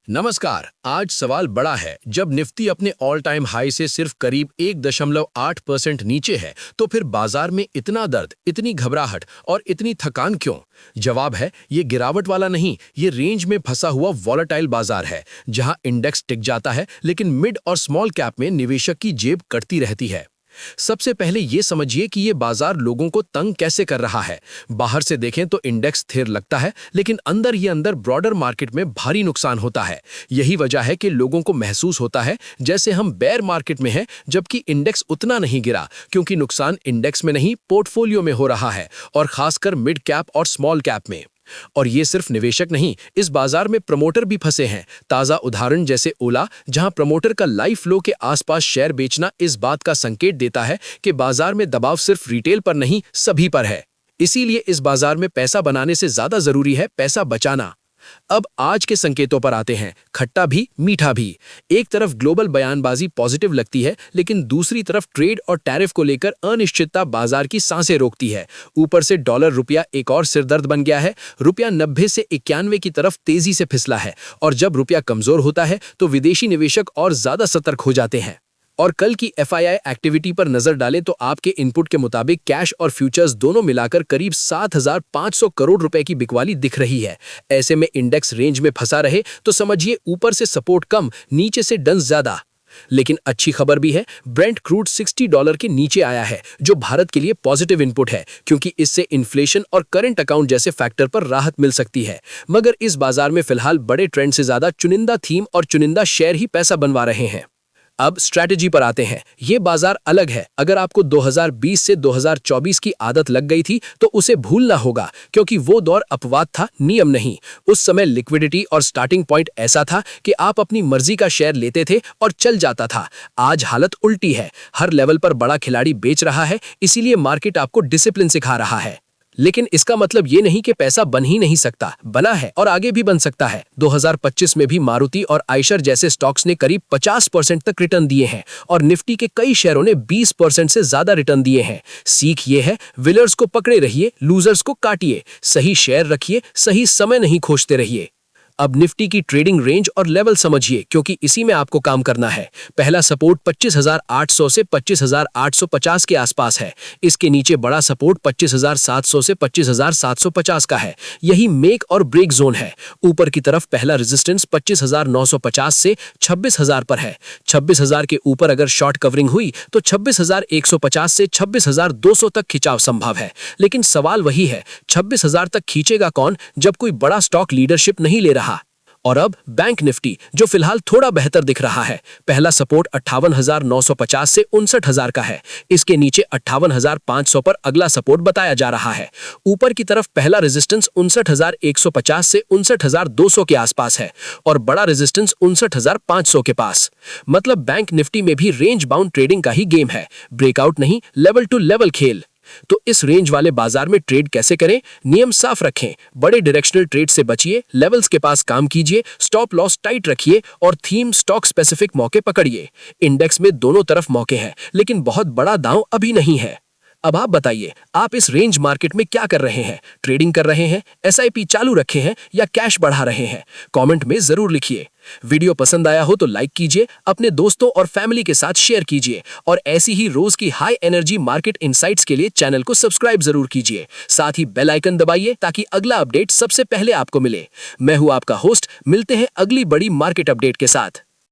नमस्कार। आज सवाल बड़ा है। जब निफ्टी अपने ऑल टाइम हाई से सिर्फ करीब 1.8% नीचे है तो फिर बाजार में इतना दर्द, इतनी घबराहट और इतनी थकान क्यों? जवाब है, ये गिरावट वाला नहीं, ये रेंज में फंसा हुआ वॉलेटाइल बाजार है जहां इंडेक्स टिक जाता है लेकिन मिड और स्मॉल कैप में निवेशक की जेब कटती रहती है। सबसे पहले ये समझिए कि ये बाजार लोगों को तंग कैसे कर रहा है। बाहर से देखें तो इंडेक्स स्थिर लगता है, लेकिन अंदर ब्रॉडर मार्केट में भारी नुकसान होता है। यही वजह है कि लोगों को महसूस होता है जैसे हम बेयर मार्केट में हैं, जबकि इंडेक्स उतना नहीं गिरा, क्योंकि नुकसान इंडेक्स में नहीं, पोर्टफोलियो में हो रहा है, और खासकर मिड कैप और स्मॉल कैप में। और ये सिर्फ निवेशक नहीं, इस बाजार में प्रमोटर भी फंसे हैं। ताजा उदाहरण जैसे ओला, जहां प्रमोटर का लाइव फ्लो के आसपास शेयर बेचना इस बात का संकेत देता है कि बाजार में दबाव सिर्फ रिटेल पर नहीं, सभी पर है। इसीलिए इस बाजार में पैसा बनाने से ज्यादा जरूरी है पैसा बचाना। अब आज के संकेतों पर आते हैं, खट्टा भी मीठा भी। एक तरफ ग्लोबल बयानबाजी पॉजिटिव लगती है, लेकिन दूसरी तरफ ट्रेड और टैरिफ को लेकर अनिश्चितता बाजार की सांसें रोकती है। ऊपर से डॉलर रुपया एक और सिरदर्द बन गया है। रुपया 90 से 91 की तरफ तेजी से फिसला है, और जब रुपया कमजोर होता है तो विदेशी निवेशक और ज्यादा सतर्क हो जाते हैं। और कल की एफआईआई एक्टिविटी पर नजर डालें तो आपके इनपुट के मुताबिक कैश और फ्यूचर्स दोनों मिलाकर करीब 7,500 करोड़ रुपए की बिकवाली दिख रही है। ऐसे में इंडेक्स रेंज में फंसा रहे तो समझिए ऊपर से सपोर्ट कम, नीचे से डंस ज्यादा। लेकिन अच्छी खबर भी है, ब्रेंट क्रूड $60 के नीचे आया है, जो भारत के लिए पॉजिटिव इनपुट है, क्योंकि इससे इन्फ्लेशन और करंट अकाउंट जैसे फैक्टर पर राहत मिल सकती है। मगर इस बाजार में फिलहाल बड़े ट्रेंड से ज्यादा चुनिंदा थीम और चुनिंदा शेयर ही पैसा बनवा रहे हैं। अब स्ट्रैटेजी पर आते हैं। ये बाजार अलग है। अगर आपको 2020 से 2024 की आदत लग गई थी तो उसे भूलना होगा, क्योंकि वो दौर अपवाद था, नियम नहीं। उस समय लिक्विडिटी और स्टार्टिंग पॉइंट ऐसा था कि आप अपनी मर्जी का शेयर लेते थे और चल जाता था। आज हालत उल्टी है। हर लेवल पर बड़ा खिलाड़ी बेच रहा है, इसीलिए मार्केट आपको डिसिप्लिन सिखा रहा है। लेकिन इसका मतलब ये नहीं कि पैसा बन ही नहीं सकता, बना है और आगे भी बन सकता है। 2025 में भी मारुति और आयशर जैसे स्टॉक्स ने करीब 50% तक रिटर्न दिए हैं, और निफ्टी के कई शेयरों ने 20% से ज्यादा रिटर्न दिए हैं। सीख ये है, विनर्स को पकड़े रहिए, लूजर्स को काटिए, सही शेयर रखिए, सही समय नहीं खोजते रहिए। अब निफ्टी की ट्रेडिंग रेंज और लेवल समझिए, क्योंकि इसी में आपको काम करना है। पहला सपोर्ट 25,800 से 25,850 के आसपास है। इसके नीचे बड़ा सपोर्ट 25,700 से 25,750 का है। यही मेक और ब्रेक जोन है। ऊपर की तरफ पहला रेजिस्टेंस 25,950 से 26,000 पर है। 26,000 के ऊपर अगर शॉर्ट कवरिंग हुई तो 26,150 से 26,200 तक खिंचाव संभव है। लेकिन सवाल वही है, 26,000 तक खींचेगा कौन जब कोई बड़ा स्टॉक लीडरशिप नहीं ले रहा? और अब बैंक निफ्टी, जो फिलहाल थोड़ा बेहतर दिख रहा है। पहला सपोर्ट 58,950 से 59,000 का है। इसके नीचे 58,500 पर अगला सपोर्ट बताया जा रहा है। ऊपर की तरफ पहला रेजिस्टेंस 59,150 से 59,200 के आसपास है, और बड़ा रेजिस्टेंस 59,500 के पास। मतलब बैंक निफ्टी में भी रेंज बाउंड ट्रेडिंग का ही गेम है, ब्रेकआउट नहीं, लेवल टू लेवल खेल। तो इस रेंज वाले बाजार में ट्रेड कैसे करें? नियम साफ रखें, बड़े डायरेक्शनल ट्रेड से बचिए, लेवल्स के पास काम कीजिए, स्टॉप लॉस टाइट रखिए, और थीम स्टॉक स्पेसिफिक मौके पकड़िए। इंडेक्स में दोनों तरफ मौके हैं, लेकिन बहुत बड़ा दांव अभी नहीं है। अब आप बताइए, आप इस रेंज मार्केट में क्या कर रहे हैं? ट्रेडिंग कर रहे हैं, एसआईपी चालू रखे हैं, या कैश बढ़ा रहे हैं? कमेंट में जरूर लिखिए। वीडियो पसंद आया हो तो लाइक कीजिए, अपने दोस्तों और फैमिली के साथ शेयर कीजिए, और ऐसी ही रोज की हाई एनर्जी मार्केट इनसाइट्स के लिए चैनल को सब्सक्राइब जरूर कीजिए। साथ ही बेल आइकन दबाइए ताकि अगला अपडेट सबसे पहले आपको मिले। मैं हूं आपका होस्ट, मिलते हैं अगली बड़ी मार्केट अपडेट के साथ।